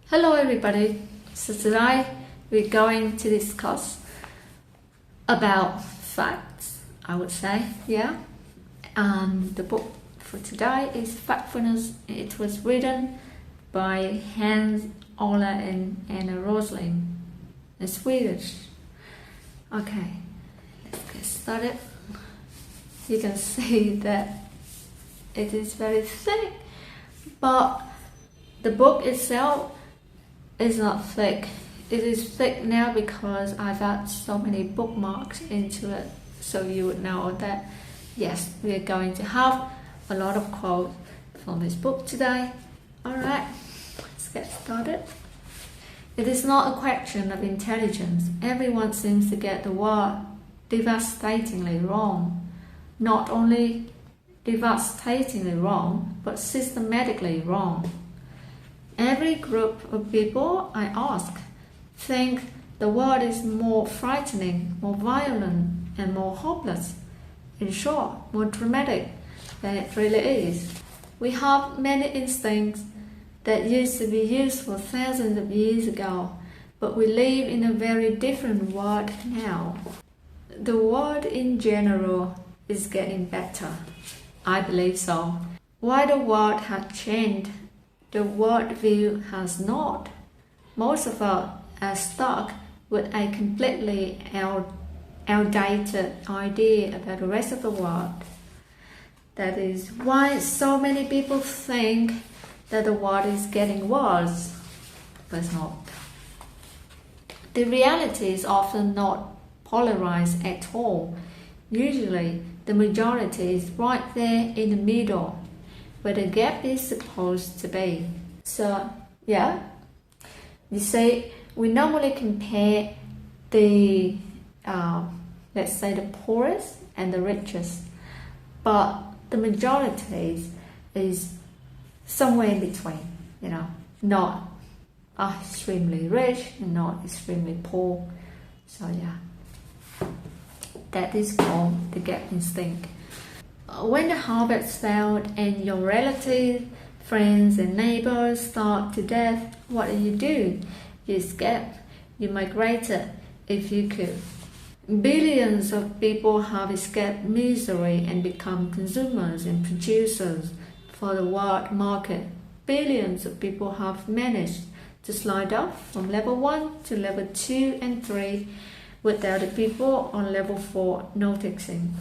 Hello everybody, so today we're going to discuss about facts, I would say, yeah. The book for today is Factfulness. It was written by Hans Ola and Anna Gosling. It's Swedish. Okay, let's get started. You can see that it is very thick, but the book itself is not thick. It is thick now because I've added so many bookmarks into it, so you would know that yes, we are going to have a lot of quotes from this book today. Alright, let's get started. It is not a question of intelligence. Everyone seems to get the word devastatingly wrong. Not only devastatingly wrong, but systematically wrong. Every group of people I ask think the world is more frightening, more violent, and more hopeless. In short, more dramatic than it really is. We have many instincts that used to be useful thousands of years ago, but we live in a very different world now. The world in general is getting better. I believe so. Why the world has changed, the worldview has not. Most of us are stuck with a completely outdated idea about the rest of the world. That is why so many people think that the world is getting worse, but it's not. The reality is often not polarized at all. Usually, the majority is right there in the middle, where the gap is supposed to be. So, yeah, you see, we normally compare the, let's say, the poorest and the richest, but the majority is somewhere in between, not extremely rich and not extremely poor. So, yeah, that is called the gap instinct. When the harvest failed and your relatives, friends and neighbors starved to death, what do? You escaped, you migrated if you could. Billions of people have escaped misery and become consumers and producers for the world market. Billions of people have managed to slide up from level 1 to level 2 and 3 without the people on level 4 noticing.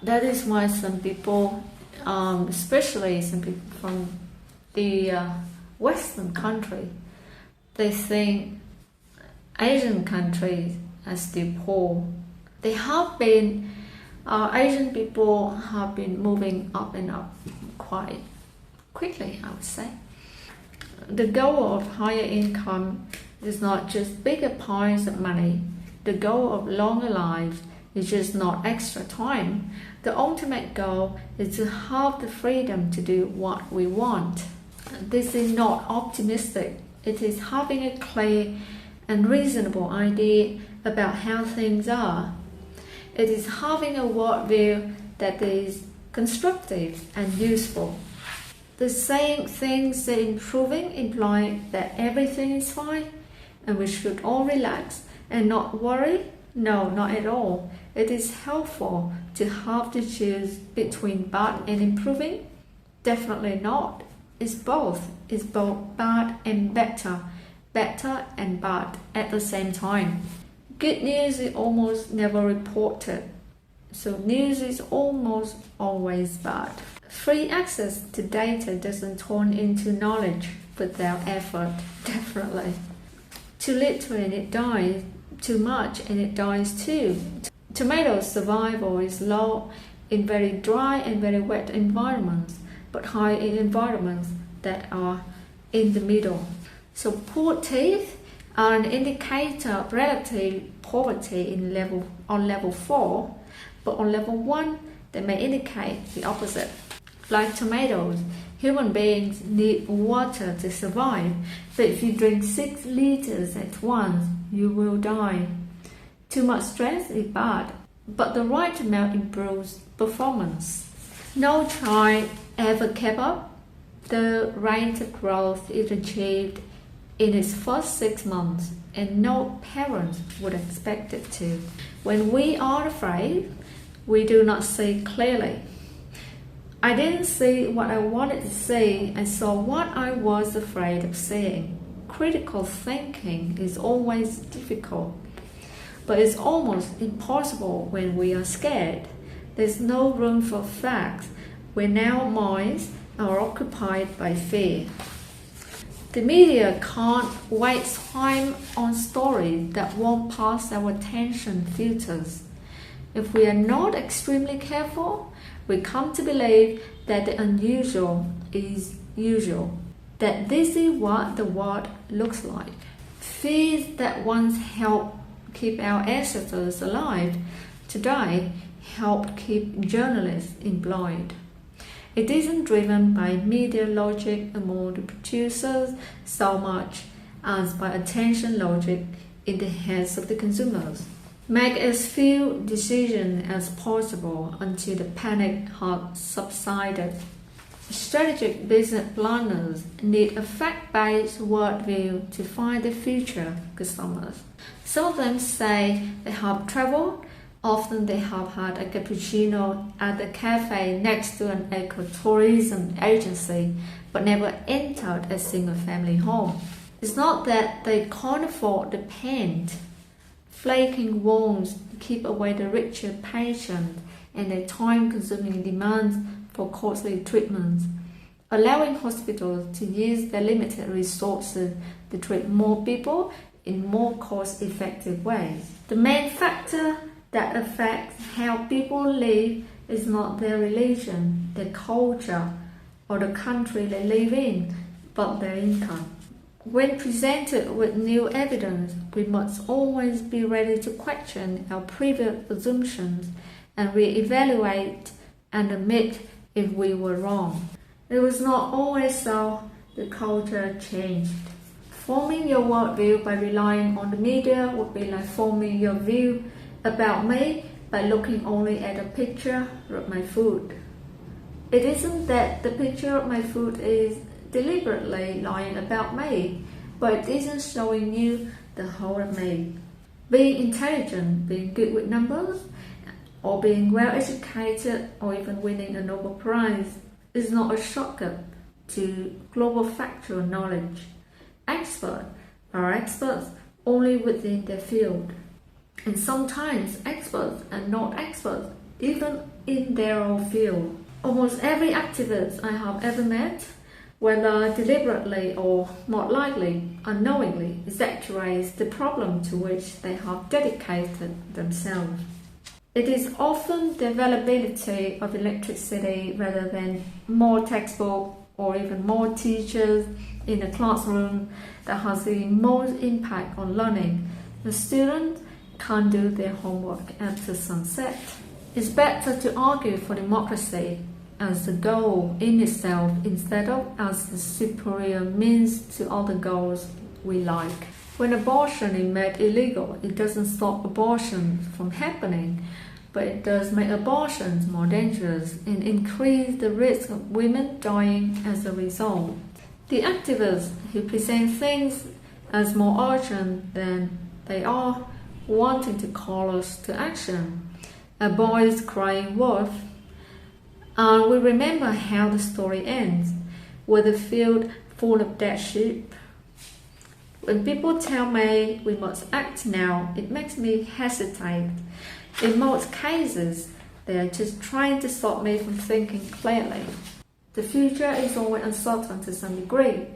That is why some people, especially some people from the Western country, they think Asian countries are still poor. They have been, Asian people have been moving up and up quite quickly, I would say. The goal of higher income is not just bigger piles of money. The goal of longer lives is just not extra time. The ultimate goal is to have the freedom to do what we want. This is not optimistic. It is having a clear and reasonable idea about how things are. It is having a worldview that is constructive and useful. The saying things are improving imply that everything is fine and we should all relax and not worry. No, not at all. It is helpful to have to choose between bad and improving. Definitely not. It's both. It's both bad and better and bad at the same time. Good news is almost never reported, so news is almost always bad. Free access to data doesn't turn into knowledge without effort, definitely. Too little and it dies, too much and it dies too. Tomato survival is low in very dry and very wet environments, but high in environments that are in the middle. So poor teeth are an indicator of relative poverty on level 4, but on level 1 they may indicate the opposite. Like tomatoes, human beings need water to survive, but if you drink 6 liters at once, you will die. Too much stress is bad, but the right amount improves performance. No child ever kept up the rate of growth it achieved in its first 6 months, and no parent would expect it to. When we are afraid, we do not see clearly. I didn't see what I wanted to see, I saw what I was afraid of seeing. Critical thinking is always difficult, but it's almost impossible when we are scared. There's no room for facts when our minds are occupied by fear. The media can't waste time on stories that won't pass our attention filters. If we are not extremely careful, we come to believe that the unusual is usual, that this is what the world looks like. Fears that once helped keep our ancestors alive today help keep journalists employed. It isn't driven by media logic among the producers so much as by attention logic in the heads of the consumers. Make as few decisions as possible until the panic has subsided. Strategic business planners need a fact-based worldview to find the future customers. Some of them say they have traveled. Often they have had a cappuccino at the cafe next to an ecotourism agency, but never entered a single-family home. It's not that they can't afford the paint, flaking walls to keep away the richer patients and the time-consuming demands for costly treatments, allowing hospitals to use their limited resources to treat more people in more cost-effective ways. The main factor that affects how people live is not their religion, their culture, or the country they live in, but their income. When presented with new evidence, we must always be ready to question our previous assumptions and re-evaluate and admit if we were wrong. It was not always so. The culture changed. Forming your worldview by relying on the media would be like forming your view about me by looking only at a picture of my food. It isn't that the picture of my food is deliberately lying about me, but it isn't showing you the whole of me. Being intelligent, being good with numbers, or being well educated, or even winning a Nobel Prize is not a shortcut to global factual knowledge. Experts are experts only within their field. And sometimes experts are not experts, even in their own field. Almost every activist I have ever met, whether deliberately or more likely unknowingly, exaggerates the problem to which they have dedicated themselves. It is often the availability of electricity rather than more textbooks or even more teachers in the classroom that has the most impact on learning. The students can't do their homework after sunset. It's better to argue for democracy as the goal in itself instead of as the superior means to other goals we like. When abortion is made illegal, it doesn't stop abortion from happening, but it does make abortions more dangerous and increase the risk of women dying as a result. The activists who present things as more urgent than they are, wanting to call us to action. A boy is crying wolf, and we remember how the story ends, with a field full of dead sheep. When people tell me we must act now, it makes me hesitate. In most cases, they are just trying to stop me from thinking clearly. The future is always uncertain to some degree,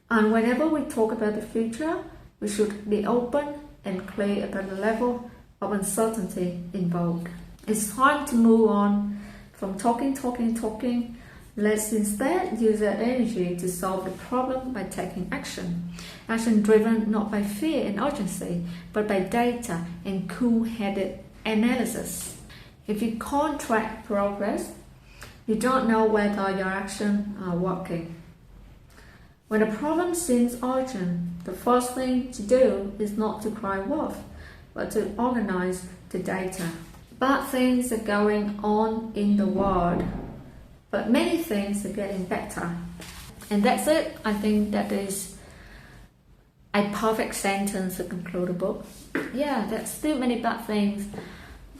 and whenever we talk about the future, we should be open and clear about the level of uncertainty involved. It's time to move on from talking. Let's instead use that energy to solve the problem by taking action. Action driven not by fear and urgency, but by data and cool-headed analysis. If you can't track progress, you don't know whether your actions are working. When a problem seems urgent, the first thing to do is not to cry wolf, but to organize the data. Bad things are going on in the world, but many things are getting better. And that's it. I think that is a perfect sentence to conclude a book. Yeah, there's still many bad things,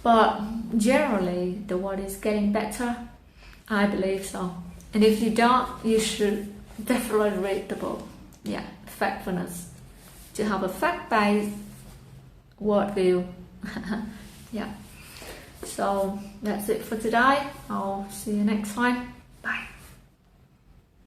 but generally the world is getting better. I believe so. And if you don't, you should definitely read the book. Yeah, Factfulness. To have a fact-based worldview. Yeah. So that's it for today. I'll see you next time.